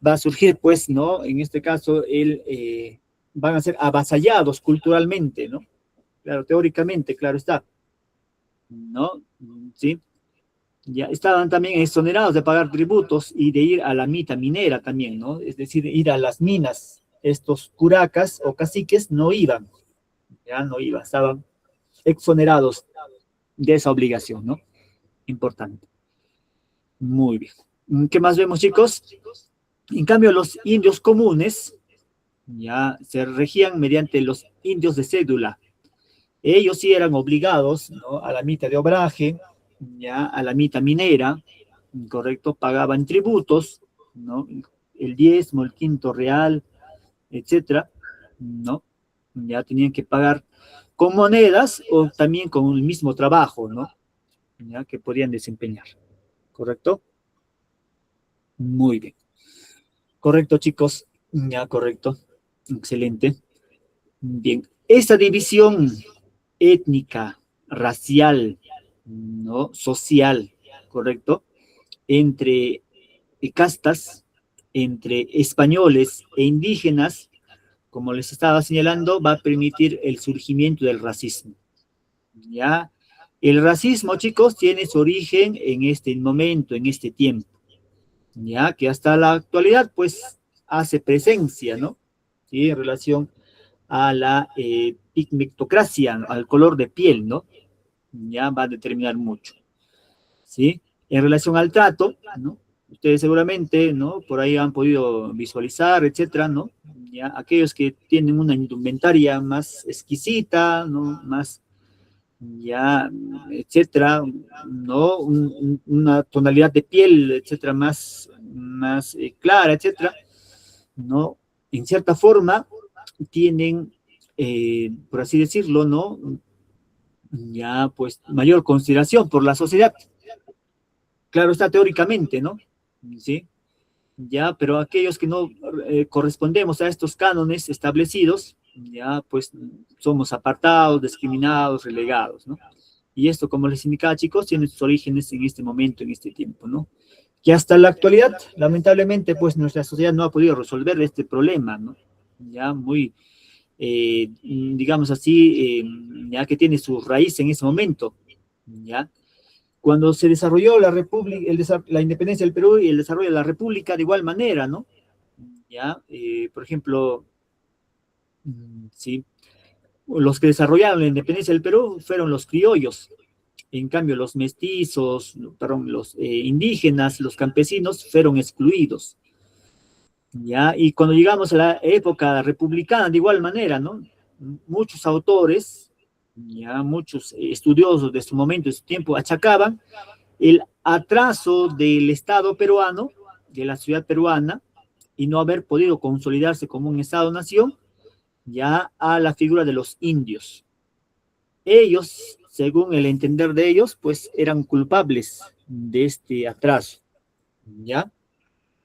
va a surgir, pues, ¿no? En este caso, van a ser avasallados culturalmente, ¿no? Claro, teóricamente, claro está, ¿no? Sí. Ya estaban también exonerados de pagar tributos y de ir a la mita minera también, ¿no? Es decir, ir a las minas. Estos curacas o caciques no iban, ya no iban, estaban exonerados de esa obligación, ¿no? Importante. Muy bien. ¿Qué más vemos, chicos? En cambio, los indios comunes ya se regían mediante los indios de cédula. Ellos sí eran obligados, ¿no? A la mita de obraje, ya a la mita minera, correcto, pagaban tributos, ¿no? El diezmo, el quinto real, etcétera, ¿no? Ya tenían que pagar con monedas o también con el mismo trabajo, ¿no? Ya que podían desempeñar, ¿correcto? Muy bien. Correcto, chicos, ya correcto, excelente. Bien, esta división étnica, racial, ¿no? Social, ¿correcto? Entre castas, entre españoles e indígenas, como les estaba señalando, va a permitir el surgimiento del racismo. ¿Ya? El racismo, chicos, tiene su origen en este momento, en este tiempo, ¿ya? Que hasta la actualidad, pues, hace presencia, ¿no? ¿Sí? En relación a la pigmentocracia, al color de piel, ¿no? Ya va a determinar mucho, ¿sí? En relación al trato, ¿no? Ustedes seguramente, ¿no? Por ahí han podido visualizar, etcétera, ¿no? Ya aquellos que tienen una indumentaria más exquisita, ¿no? Más, ya, etcétera, ¿no? Una tonalidad de piel, etcétera, más clara, etcétera, ¿no? En cierta forma, tienen, por así decirlo, ¿no? Ya, pues, mayor consideración por la sociedad. Claro está teóricamente, ¿no? Sí, ya, pero aquellos que no correspondemos a estos cánones establecidos, ya, pues, somos apartados, discriminados, relegados, ¿no? Y esto, como les indicaba, chicos, tiene sus orígenes en este momento, en este tiempo, ¿no? Que hasta la actualidad, lamentablemente, pues, nuestra sociedad no ha podido resolver este problema, ¿no? Ya muy, digamos así, ya que tiene su raíz en ese momento, ¿ya? Cuando se desarrolló la República, la independencia del Perú y el desarrollo de la República de igual manera, ¿no? ¿Ya? Por ejemplo, sí, los que desarrollaron la independencia del Perú fueron los criollos. En cambio, los mestizos, perdón, los indígenas, los campesinos fueron excluidos. ¿Ya? Y cuando llegamos a la época republicana, de igual manera, ¿no? Muchos autores, ya muchos estudiosos de su momento, de su tiempo, achacaban el atraso del Estado peruano, de la ciudad peruana, y no haber podido consolidarse como un Estado-nación, ya a la figura de los indios. Ellos, según el entender de ellos, pues eran culpables de este atraso, ¿ya?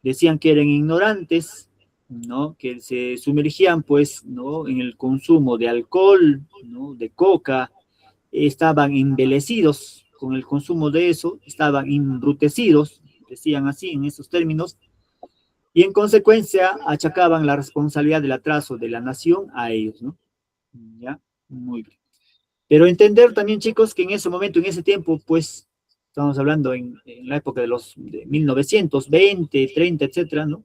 Decían que eran ignorantes, ¿no? Que se sumergían, pues, ¿no? En el consumo de alcohol, ¿no? De coca, estaban embelecidos con el consumo de eso, estaban embrutecidos, decían así en esos términos, y en consecuencia achacaban la responsabilidad del atraso de la nación a ellos, ¿no? ¿Ya? Muy bien. Pero entender también, chicos, que en ese momento, en ese tiempo, pues, estamos hablando en la época de 1920, 30, etcétera, ¿no?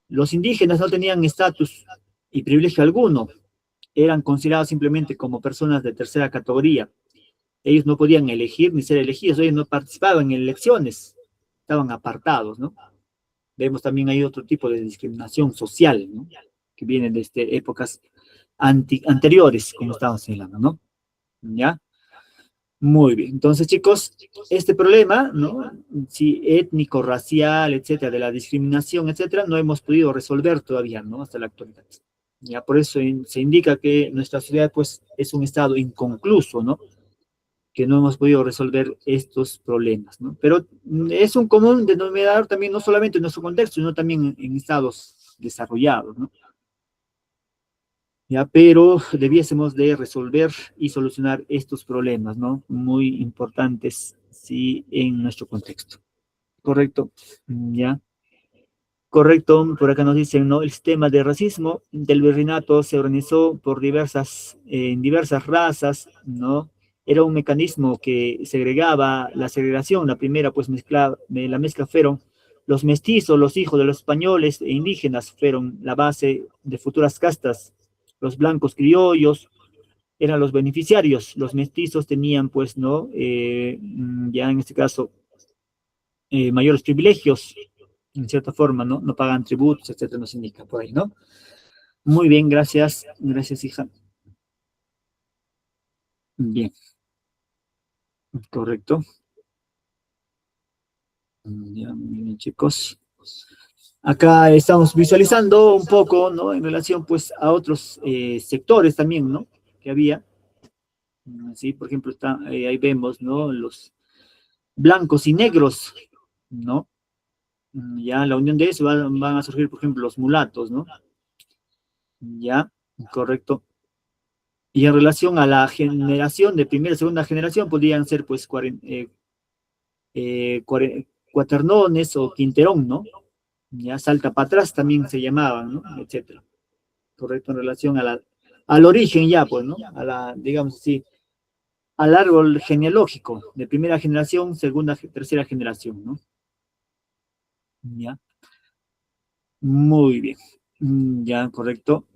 Los indígenas no tenían estatus y privilegio alguno, eran considerados simplemente como personas de tercera categoría. Ellos no podían elegir ni ser elegidos, ellos no participaban en elecciones, estaban apartados, ¿no? Vemos también hay otro tipo de discriminación social, ¿no? Que viene desde épocas anteriores, como estábamos señalando, ¿no? ¿Ya? Muy bien. Entonces, chicos, este problema, ¿no? Sí, étnico, racial, etcétera, de la discriminación, etcétera, no hemos podido resolver todavía, ¿no? Hasta la actualidad. Ya por eso se indica que nuestra sociedad, pues, es un estado inconcluso, ¿no? Que no hemos podido resolver estos problemas, ¿no? Pero es un común denominador también, no solamente en nuestro contexto, sino también en estados desarrollados, ¿no? Ya, pero debiésemos de resolver y solucionar estos problemas, ¿no? Muy importantes, sí, en nuestro contexto. Correcto, ya. Correcto, por acá nos dicen, ¿no? El sistema de racismo del virreinato se organizó por en diversas razas, ¿no? Era un mecanismo que segregaba la segregación. La primera, pues, la mezcla fueron los mestizos, los hijos de los españoles e indígenas, fueron la base de futuras castas. Los blancos criollos eran los beneficiarios. Los mestizos tenían, pues, ¿no? Ya en este caso, mayores privilegios, en cierta forma, ¿no? No pagan tributos, etcétera, nos indica por ahí, ¿no? Muy bien, gracias. Gracias, hija. Bien. Correcto. Ya, muy bien, chicos. Acá estamos visualizando un poco, ¿no? En relación, pues, a otros sectores también, ¿no? Que había. Sí, por ejemplo, ahí vemos, ¿no? Los blancos y negros, ¿no? Ya la unión de eso van a surgir, por ejemplo, los mulatos, ¿no? Ya, correcto. Y en relación a la generación de primera y segunda generación, podrían ser, pues, cuaternones o quinterón, ¿no? Ya salta para atrás también se llamaban, ¿no? Etcétera. Correcto, en relación al origen ya, pues, ¿no? Digamos así, al árbol genealógico de primera generación, segunda, tercera generación, ¿no? Ya. Muy bien. Ya, correcto.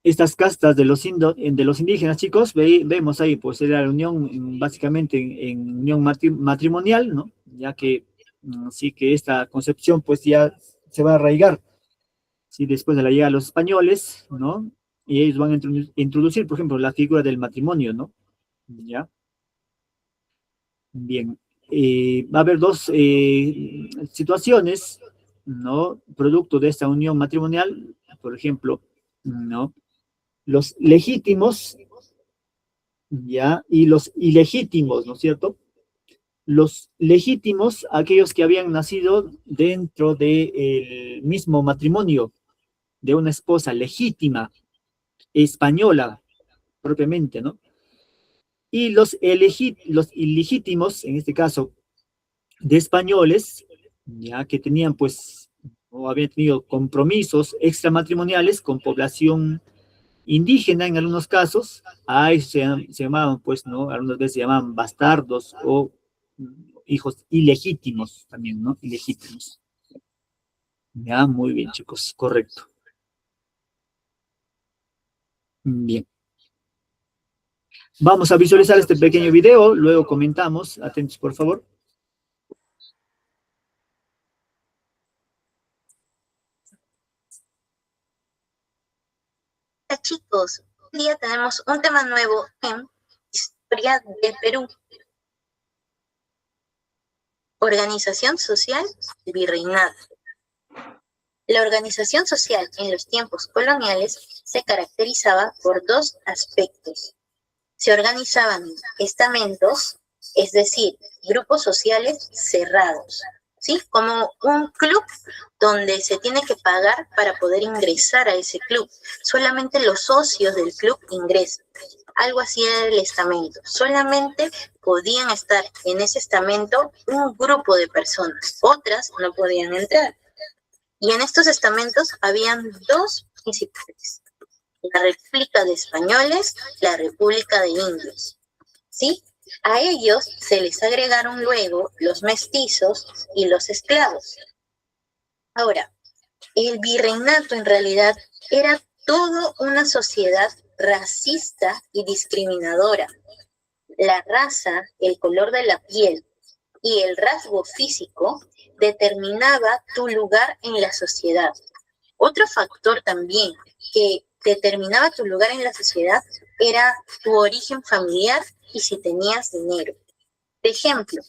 Estas castas de los indígenas, chicos, vemos ahí, pues era la unión básicamente en unión matrimonial, ¿no? Ya que sí que esta concepción pues ya se va a arraigar, ¿sí? Después de la llegada de los españoles, ¿no? Y ellos van a introducir, por ejemplo, la figura del matrimonio, ¿no? ¿Ya? Bien. Va a haber dos situaciones, ¿no? Producto de esta unión matrimonial, por ejemplo, ¿no? Los legítimos, ¿ya? Y los ilegítimos, ¿no es cierto? Los legítimos, aquellos que habían nacido dentro del mismo matrimonio de una esposa legítima, española, propiamente, ¿no? Y los ilegítimos, en este caso, de españoles, ya que tenían, pues, o habían tenido compromisos extramatrimoniales con población indígena en algunos casos, ahí se llamaban, pues, ¿no? Algunas veces se llamaban bastardos o hijos ilegítimos también, ¿no? Ilegítimos. Ya, muy bien, chicos, correcto. Bien. Vamos a visualizar este pequeño video, luego comentamos. Atentos, por favor. Hola chicos, hoy día tenemos un tema nuevo en Historia del Perú. Organización social del virreinato. La organización social en los tiempos coloniales se caracterizaba por dos aspectos. Se organizaban estamentos, es decir, grupos sociales cerrados, ¿sí? Como un club donde se tiene que pagar para poder ingresar a ese club. Solamente los socios del club ingresan. Algo así era el estamento. Solamente podían estar en ese estamento un grupo de personas. Otras no podían entrar. Y en estos estamentos habían dos principales. La República de Españoles, la República de Indios, ¿sí? A ellos se les agregaron luego los mestizos y los esclavos. Ahora, el virreinato en realidad era toda una sociedad racista y discriminadora. La raza, el color de la piel y el rasgo físico determinaba tu lugar en la sociedad. Otro factor también que determinaba tu lugar en la sociedad era tu origen familiar y si tenías dinero. Por ejemplo,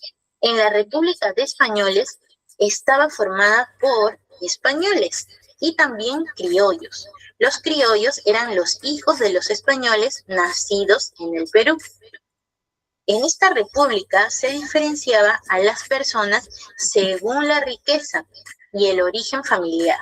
En la República de Españoles estaba formada por españoles y también criollos. Los criollos eran los hijos de los españoles nacidos en el Perú. En esta república se diferenciaba a las personas según la riqueza y el origen familiar.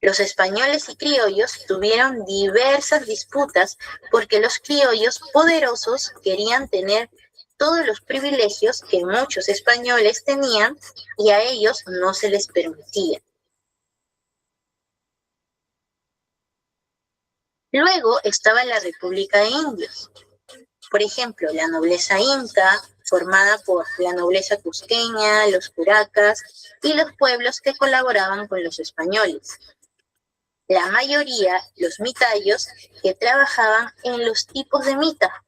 Los españoles y criollos tuvieron diversas disputas porque los criollos poderosos querían tener todos los privilegios que muchos españoles tenían y a ellos no se les permitía. Luego estaba la República de Indios. Por ejemplo, la nobleza inca, formada por la nobleza cusqueña, los curacas y los pueblos que colaboraban con los españoles. La mayoría, los mitayos, que trabajaban en los tipos de mita,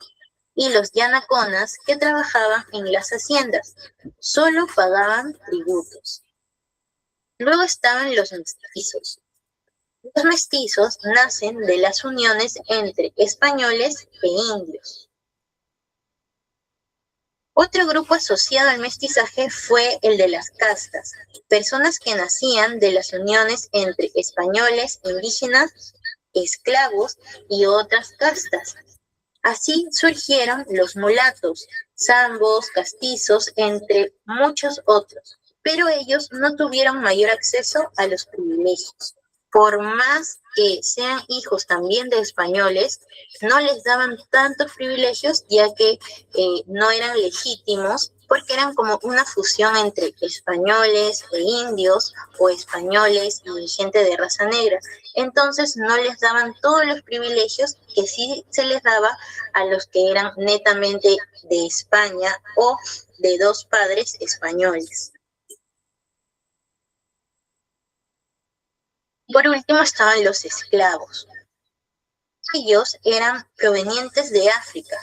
y los yanaconas, que trabajaban en las haciendas, solo pagaban tributos. Luego estaban los mestizos. Los mestizos nacen de las uniones entre españoles e indios. Otro grupo asociado al mestizaje fue el de las castas, personas que nacían de las uniones entre españoles, indígenas, esclavos y otras castas. Así surgieron los mulatos, zambos, castizos, entre muchos otros, pero ellos no tuvieron mayor acceso a los privilegios. Por más que sean hijos también de españoles, no les daban tantos privilegios ya que no eran legítimos, porque eran como una fusión entre españoles e indios o españoles y gente de raza negra. Entonces no les daban todos los privilegios que sí se les daba a los que eran netamente de España o de dos padres españoles. Por último estaban los esclavos. Ellos eran provenientes de África.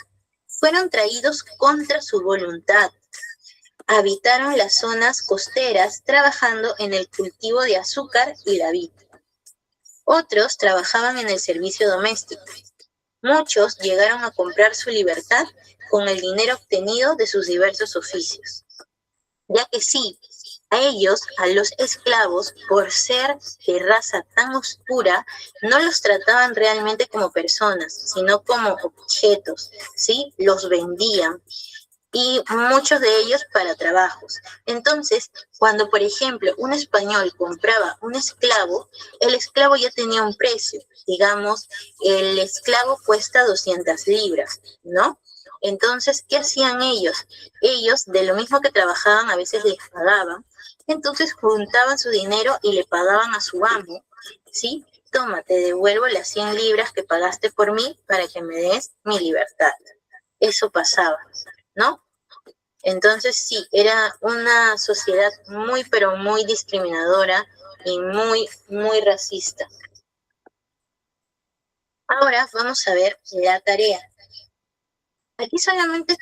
Fueron traídos contra su voluntad. Habitaron las zonas costeras trabajando en el cultivo de azúcar y la vid. Otros trabajaban en el servicio doméstico. Muchos llegaron a comprar su libertad con el dinero obtenido de sus diversos oficios. Ya que sí, a ellos, a los esclavos, por ser de raza tan oscura, no los trataban realmente como personas, sino como objetos, ¿sí? Los vendían, y muchos de ellos para trabajos. Entonces, cuando, por ejemplo, un español compraba un esclavo, el esclavo ya tenía un precio. Digamos, el esclavo cuesta 200 libras, ¿no? Entonces, ¿qué hacían ellos? Ellos, de lo mismo que trabajaban, a veces les pagaban. Entonces juntaban su dinero y le pagaban a su amo, ¿sí? Toma, te devuelvo las 100 libras que pagaste por mí para que me des mi libertad. Eso pasaba, ¿no? Entonces sí, era una sociedad muy, pero muy discriminadora y muy, muy racista. Ahora vamos a ver la tarea. Aquí solamente...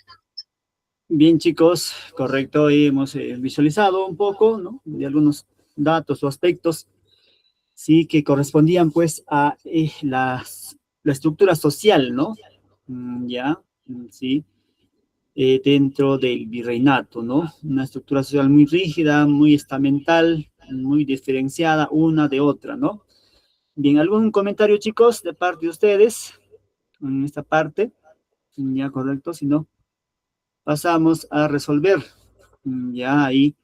Bien, chicos, correcto, ahí hemos visualizado un poco, ¿no? De algunos datos o aspectos, sí, que correspondían, pues, a la estructura social, ¿no? Ya, sí, dentro del virreinato, ¿no? Una estructura social muy rígida, muy estamental, muy diferenciada una de otra, ¿no? Bien, ¿algún comentario, chicos, de parte de ustedes en esta parte? Ya, correcto, si no, pasamos a resolver ya ahí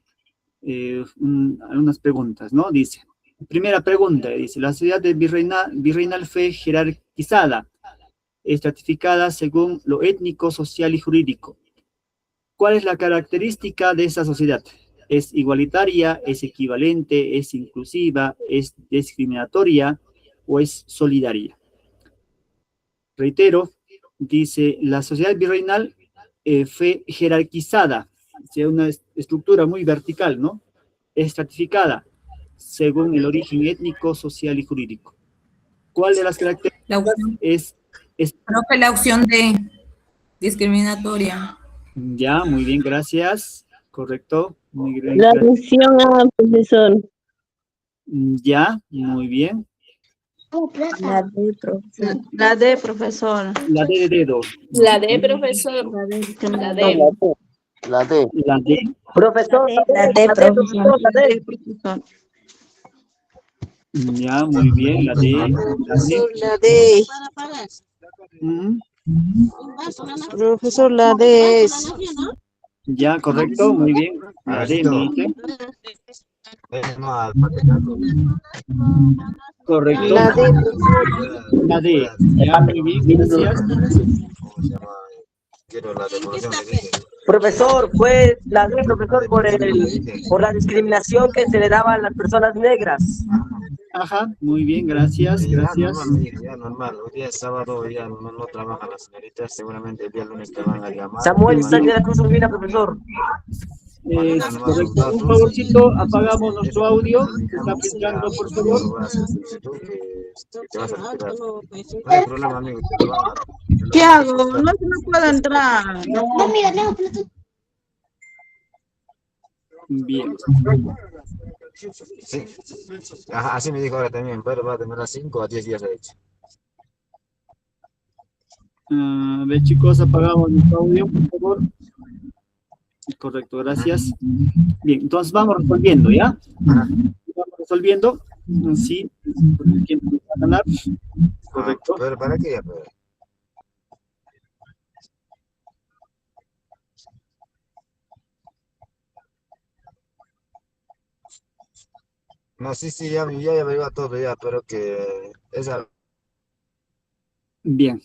algunas preguntas, ¿no? Dice, primera pregunta, dice, la sociedad virreinal fue jerarquizada, estratificada según lo étnico, social y jurídico. ¿Cuál es la característica de esa sociedad? ¿Es igualitaria, es equivalente, es inclusiva, es discriminatoria o es solidaria? Reitero, dice, la sociedad virreinal fue jerarquizada, o sea, una estructura muy vertical, ¿no? Estratificada, según el origen étnico, social y jurídico. ¿Cuál de las características es? Creo que la opción de discriminatoria. Ya, muy bien, gracias. Correcto. Muy bien, La gracias. opción A, profesor. Ya, muy bien. La D, profesor. La D, profesor. La D de dedo. La D, profesor. La D, La la D. La D. La D. Profesor, La D, profesor. la D. Ya, muy bien, la D. Profesor, la D. Ujú. Profesor, la D es. Ya, correcto, muy bien. La D, me dice. Correcto. La D, profesor. La D. Ya, muy bien, gracias. Profesor, fue la D, profesor, por la discriminación que se le daba a las personas negras. Ajá, muy bien, gracias, gracias. Ya normal, hoy día es sábado, ya no trabajan las señoritas, seguramente el día lunes te van a llamar. Samuel está de la Cruz Urbina, profesor. Es correcto. Un favorcito, apagamos nuestro audio. Se está filtrando, por favor. No hay problema, amigo. ¿Qué hago? No puedo entrar. Bien. Sí. Ajá, así me dijo ahora también, pero va a demorar 5 a 10 días de hecho. A ver, chicos, apagamos nuestro audio, por favor. Correcto, gracias. Bien, entonces vamos resolviendo, ¿ya? Vamos resolviendo. Sí, porque el tiempo nos va a ganar. Correcto. Pero ¿para qué? Pero... No, sí, ya averigué todo ya, pero que esa... Bien.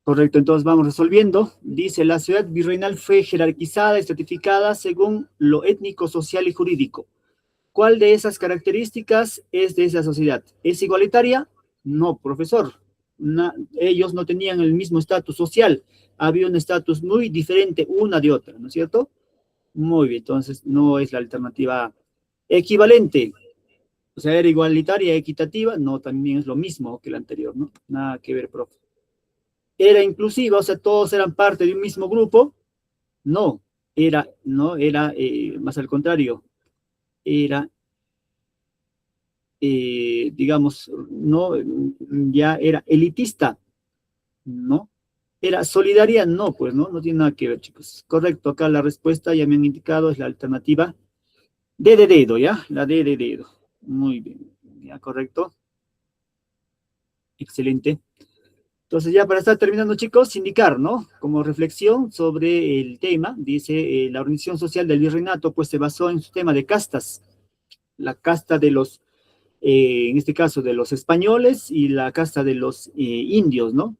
Correcto, entonces vamos resolviendo. Dice, la ciudad virreinal fue jerarquizada, estratificada según lo étnico, social y jurídico. ¿Cuál de esas características es de esa sociedad? ¿Es igualitaria? No, profesor. Ellos no tenían el mismo estatus social. Había un estatus muy diferente una de otra, ¿no es cierto? Muy bien, entonces no es la alternativa equivalente. O sea, era igualitaria, equitativa. No, también es lo mismo que la anterior, ¿no? Nada que ver, profe. ¿Era inclusiva? O sea, todos eran parte de un mismo grupo. No, era más al contrario. Era digamos, no, ya era elitista, ¿no? Era solidaria, no, pues, no tiene nada que ver, chicos. Correcto, acá la respuesta ya me han indicado, es la alternativa D de dedo, ¿ya? La D de dedo. Muy bien, ya, correcto. Excelente. Entonces, ya para estar terminando, chicos, indicar, ¿no? Como reflexión sobre el tema, dice, la organización social del virreinato, pues, se basó en su tema de castas. La casta de los en este caso de los españoles y la casta de los indios, ¿no?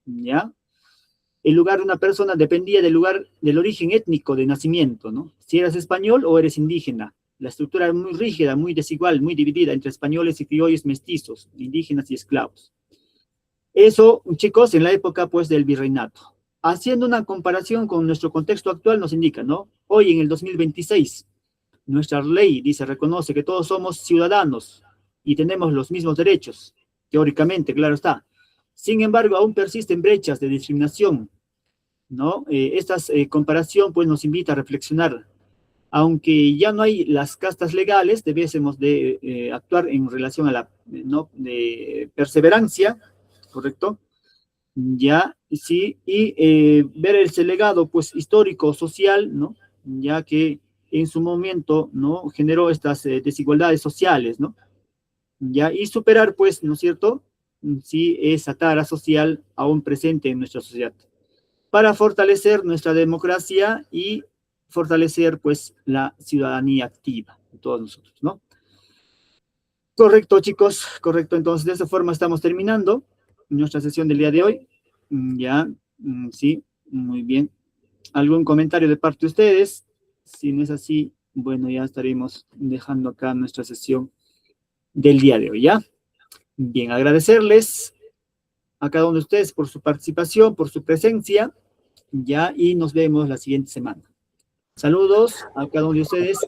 ¿Ya? El lugar de una persona dependía del lugar, del origen étnico de nacimiento, ¿no? Si eras español o eres indígena. La estructura era muy rígida, muy desigual, muy dividida entre españoles y criollos mestizos, indígenas y esclavos. Eso, chicos, en la época, pues, del virreinato. Haciendo una comparación con nuestro contexto actual nos indica, ¿no? Hoy, en el 2026, nuestra ley dice, reconoce que todos somos ciudadanos y tenemos los mismos derechos, teóricamente, claro está. Sin embargo, aún persisten brechas de discriminación, ¿no? Esta comparación, pues, nos invita a reflexionar. Aunque ya no hay las castas legales, debésemos de actuar en relación a la, ¿no?, de perseverancia, ¿correcto? Ya, sí, y ver ese legado, pues, histórico, social, ¿no? Ya que en su momento, ¿no?, generó estas desigualdades sociales, ¿no? Ya, y superar, pues, ¿no es cierto?, sí, esa tara social aún presente en nuestra sociedad, para fortalecer nuestra democracia y fortalecer, pues, la ciudadanía activa de todos nosotros, ¿no? Correcto, chicos, correcto. Entonces, de esa forma estamos terminando nuestra sesión del día de hoy. Ya, sí, muy bien. ¿Algún comentario de parte de ustedes? Si no es así, bueno, ya estaremos dejando acá nuestra sesión del día de hoy, ¿ya? Bien, agradecerles a cada uno de ustedes por su participación, por su presencia, ya, y nos vemos la siguiente semana. Saludos a cada uno de ustedes.